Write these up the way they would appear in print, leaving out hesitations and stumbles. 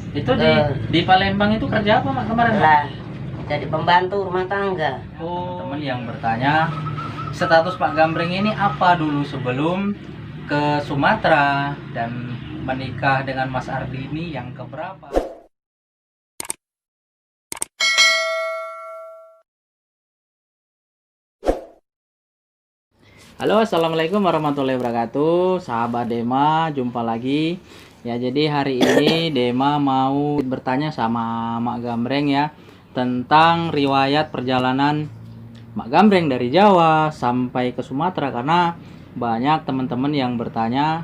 Itu di Palembang itu kerja apa Mak kemarin? Lah, jadi pembantu rumah tangga. Oh, teman yang bertanya status Pak Gambreng ini apa dulu sebelum ke Sumatera dan menikah dengan Mas Ardini yang keberapa? Halo, assalamualaikum warahmatullahi wabarakatuh, sahabat Dema, jumpa lagi. Ya, jadi hari ini Dema mau bertanya sama Mak Gambreng ya tentang riwayat perjalanan Mak Gambreng dari Jawa sampai ke Sumatera, karena banyak teman-teman yang bertanya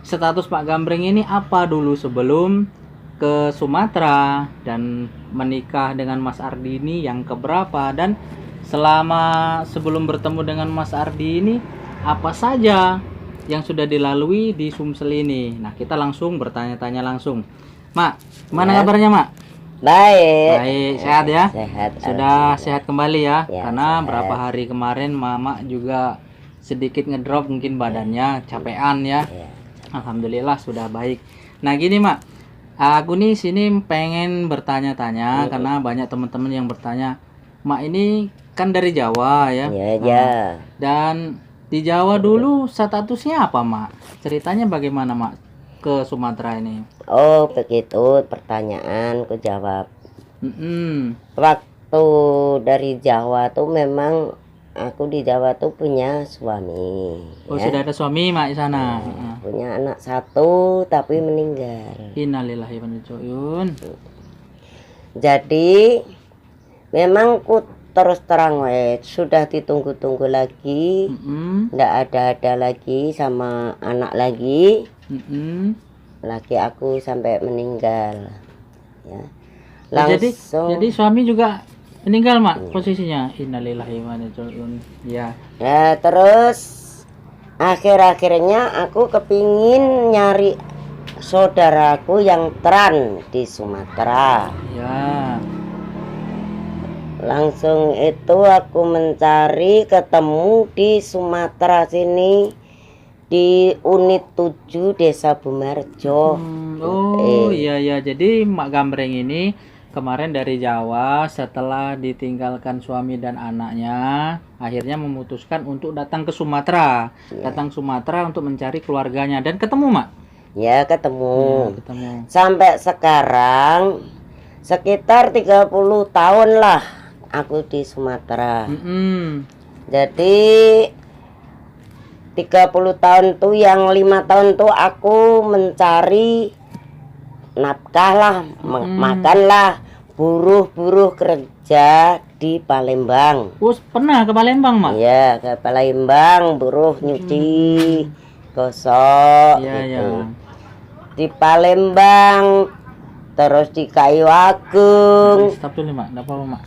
status Pak Gambreng ini apa dulu sebelum ke Sumatera dan menikah dengan Mas Ardini yang keberapa, dan selama sebelum bertemu dengan Mas Ardi ini apa saja yang sudah dilalui di Sumsel ini. Nah, kita langsung bertanya-tanya langsung. Mak, mana kabarnya Mak? Baik. Baik, sehat ya? Sehat. Sudah sehat kembali ya? Ya, Karena sehat. berapa hari kemarin Mama juga sedikit ngedrop mungkin badannya, capean ya. Ya. Alhamdulillah sudah baik. Nah, gini Mak, aku nih sini pengen bertanya-tanya karena banyak teman-teman yang bertanya, Mak ini kan dari Jawa ya. Iya, Nah, ya. dan di Jawa dulu statusnya apa Mak? Ceritanya bagaimana Mak ke Sumatera ini? Oh, begitu pertanyaan ku jawab. Waktu dari Jawa tuh memang aku di Jawa tuh punya suami. Oh, ya. sudah ada suami Mak di sana. Punya anak satu tapi meninggal. Innalillahi wa inna ilaihi raji'un. Jadi memang ku terus terang sudah ditunggu-tunggu lagi, ndak ada lagi sama anak lagi, laki aku sampai meninggal, ya. Langsung. Jadi suami juga meninggal Mak posisinya. Innalillahi wa inna ilaihi raji'un. Ya. Ya terus akhir-akhirnya aku kepingin nyari saudaraku yang teran di Sumatera. Ya. Langsung itu aku mencari, ketemu di Sumatera sini di unit 7 Desa Bumarjo. Oh iya ya, jadi Mak Gambreng ini kemarin dari Jawa, setelah ditinggalkan suami dan anaknya, akhirnya memutuskan untuk datang ke Sumatera. Datang Sumatera untuk mencari keluarganya, dan ketemu Mak? Ya, ketemu. Ketemu. Sampai sekarang sekitar 30 tahun lah aku di Sumatera. Jadi 30 tahun tuh yang 5 tahun tuh aku mencari nafkah lah, makan lah, buruh kerja di Palembang. Pernah ke Palembang Mak? Iya, ke Palembang, buruh nyuci, gosok gitu. Di Palembang, terus di Kayu Agung. Stop dulu Mak, enggak apa-apa Mak.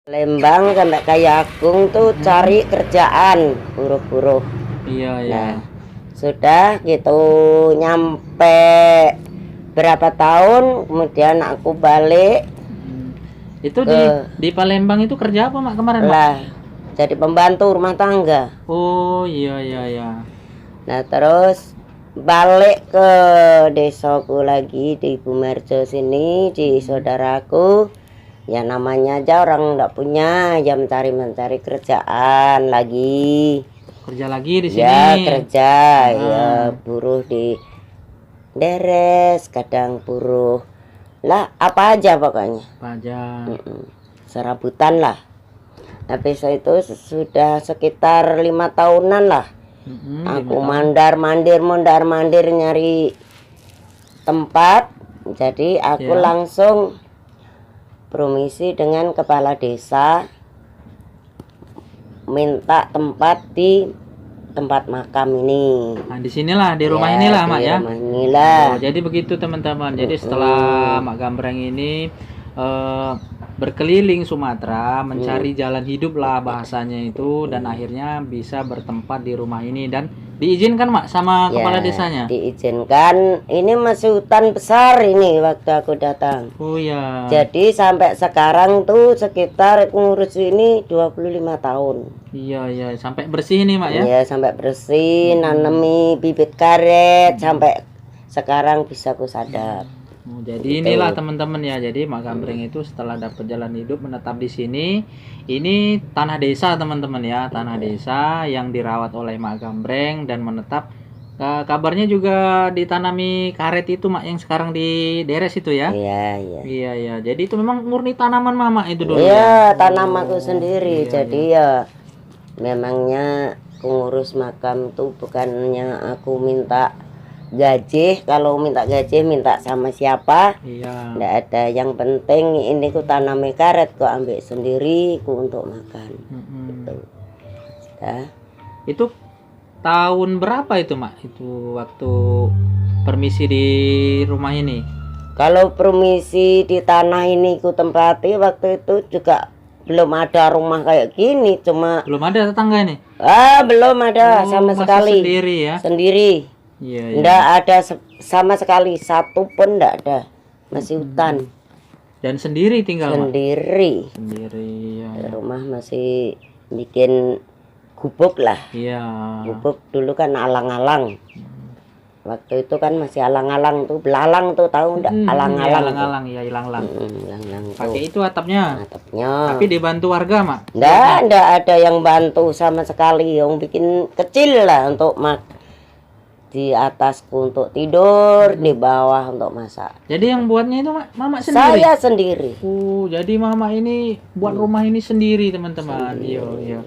Palembang sampai Kayu Agung tuh cari kerjaan buruh-buruh. Iya. Nah, sudah gitu nyampe berapa tahun kemudian aku balik. Itu di Palembang itu kerja apa Mak kemarin Mak? Lah, jadi pembantu rumah tangga. Oh iya. Nah terus balik ke desaku lagi di Bumarjo sini, di saudaraku. Ya namanya aja orang nggak punya, ya mencari kerjaan lagi. Kerja lagi di sini? Ya kerja, ya buruh di deres, kadang buruh lah apa aja pokoknya. Apa aja? Serabutan lah. Habis itu sudah sekitar 5 tahunan lah. Aku mondar mandir nyari tempat. Jadi aku langsung promisi dengan kepala desa minta tempat di tempat makam ini. Nah, di sinilah, di rumah inilah Mak ya. Rumah inilah. Oh, jadi begitu teman-teman. Jadi setelah Mak Gambreng ini berkeliling Sumatera mencari jalan hidup lah bahasanya itu, dan akhirnya bisa bertempat di rumah ini, dan diizinkan Mak sama kepala desanya? Diizinkan. Ini masih hutan besar ini waktu aku datang. Oh ya. Jadi sampai sekarang tuh sekitar ngurus ini 25 tahun. Iya, sampai bersih nih Mak ya? Iya, sampai bersih, nanemi bibit karet sampai sekarang bisa ku sadap. Jadi inilah teman-teman ya. Jadi Mak Gambreng itu setelah dapat jalan hidup menetap di sini. Ini tanah desa teman-teman ya, tanah desa yang dirawat oleh Mak Gambreng dan menetap. Kabarnya juga ditanami karet itu Mak yang sekarang di Deres itu ya. Iya, iya. Iya ya. Jadi itu memang murni tanaman Mama itu dulu. Iya, tanam aku sendiri. Iya, Jadi ya memangnya pengurus makam tuh bukannya aku minta gaji. Kalau minta gaji minta sama siapa? Iya. Nggak ada. Yang penting ini ku tanami karet, ku ambil sendiri ku untuk makan. Gitu. Ya. Itu tahun berapa itu Mak? Itu waktu permisi di rumah ini. Kalau permisi di tanah ini ku tempati waktu itu juga belum ada rumah kayak gini, cuma Belum ada tetangga ini? belum ada sama masih sekali. Sendiri ya? Sendiri. Iya, iya. Nggak ada sama sekali, satu pun nggak ada. Masih hutan. Dan sendiri tinggal Mak? Sendiri. Sendiri ya. Rumah masih bikin gubuk lah. Iya. Gubuk dulu kan alang-alang. Waktu itu kan masih alang-alang tuh, belalang tuh, tahu enggak? Alang-alang. Alang-alang ya, ilang-lang. Alang-alang tuh. Pakai itu atapnya. Atapnya. Tapi dibantu warga Mak? Enggak ada yang bantu sama sekali. Yang bikin kecil lah untuk di atasku untuk tidur, di bawah untuk masak. Jadi yang buatnya itu Mama sendiri? Saya sendiri. Jadi Mama ini buat rumah ini sendiri teman-teman. Iya, iya.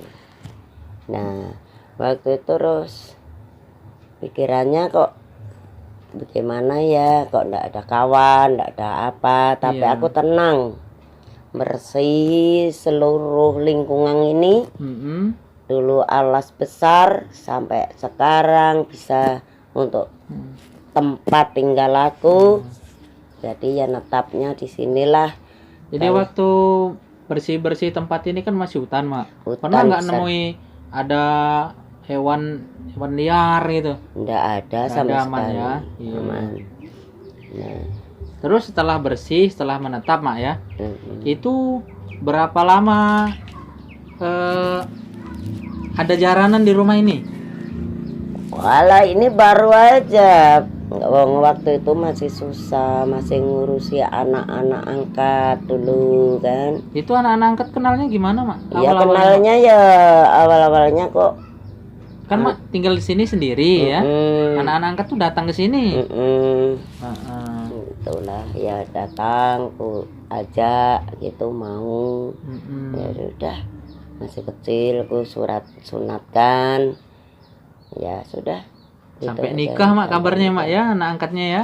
Nah, waktu itu terus pikirannya kok bagaimana ya, kok enggak ada kawan, enggak ada apa, tapi Iya. aku tenang. Bersih seluruh lingkungan ini. Dulu alas besar sampai sekarang bisa untuk tempat tinggal aku. Jadi ya netapnya di sinilah. Jadi waktu bersih-bersih tempat ini kan masih hutan Mak. Hutan Pernah nggak besar. nemui ada hewan liar gitu? Nggak ada Nggak sama ada, aman sekali. ya? Iya. Aman. Nah, Terus setelah bersih, setelah menetap Mak ya, mm-mm. itu berapa lama ada jaranan di rumah ini? Walah ini baru aja. Waktu itu masih susah, masih ngurusi anak-anak angkat dulu kan. Itu anak-anak angkat kenalnya gimana Mak? Ya Awal-awalnya? kenalnya ya awal-awalnya kok. Kan Mak tinggal di sini sendiri ya. Mm-mm. Anak-anak angkat tuh datang ke sini. Mm-mm. Heeh. Itulah ya datang ku ajak gitu mau. Mm-mm. Ya udah masih kecil ku sunatkan. Ya sudah. Sampai Gitu nikah aja. Mak kabarnya Mak ya, anak angkatnya ya.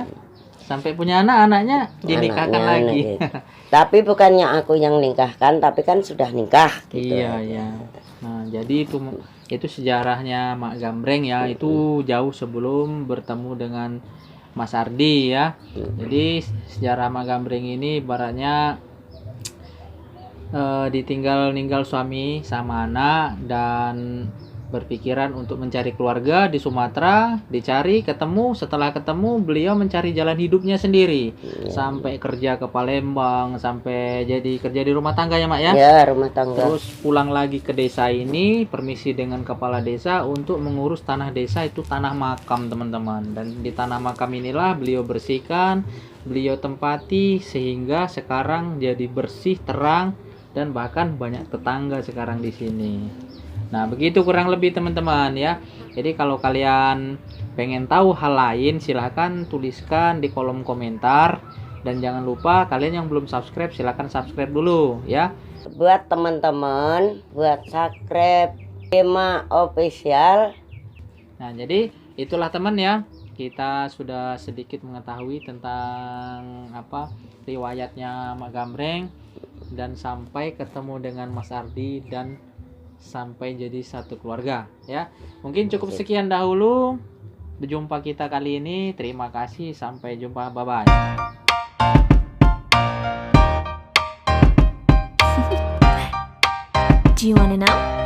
Sampai punya anak-anaknya dinikahkan Anaknya lagi. gitu. Tapi bukannya aku yang nikahkan, tapi kan sudah nikah gitu. Iya, iya. Nah, jadi itu sejarahnya Mak Gambreng ya. Itu jauh sebelum bertemu dengan Mas Ardi ya. Jadi sejarah Mak Gambreng ini ibaratnya ditinggal suami sama anak dan berpikiran untuk mencari keluarga di Sumatera, dicari, ketemu, setelah ketemu beliau mencari jalan hidupnya sendiri. Sampai kerja ke Palembang, sampai jadi kerja di rumah tangga ya Mak ya. Ya, rumah tangga. Terus pulang lagi ke desa ini, permisi dengan kepala desa untuk mengurus tanah desa, itu tanah makam teman-teman. Dan di tanah makam inilah beliau bersihkan, beliau tempati sehingga sekarang jadi bersih, terang, dan bahkan banyak tetangga sekarang di sini. Nah, begitu kurang lebih teman-teman ya. Jadi kalau kalian pengen tahu hal lain, silahkan tuliskan di kolom komentar. Dan jangan lupa kalian yang belum subscribe, silahkan subscribe dulu ya. Buat teman-teman, buat subscribe Dema Official. Nah, jadi itulah teman ya. Kita sudah sedikit mengetahui tentang riwayatnya Mak Gambreng dan sampai ketemu dengan Mas Ardi dan sampai jadi satu keluarga ya. Mungkin cukup sekian dahulu berjumpa kita kali ini. Terima kasih, sampai jumpa, bye bye. Do you want to know?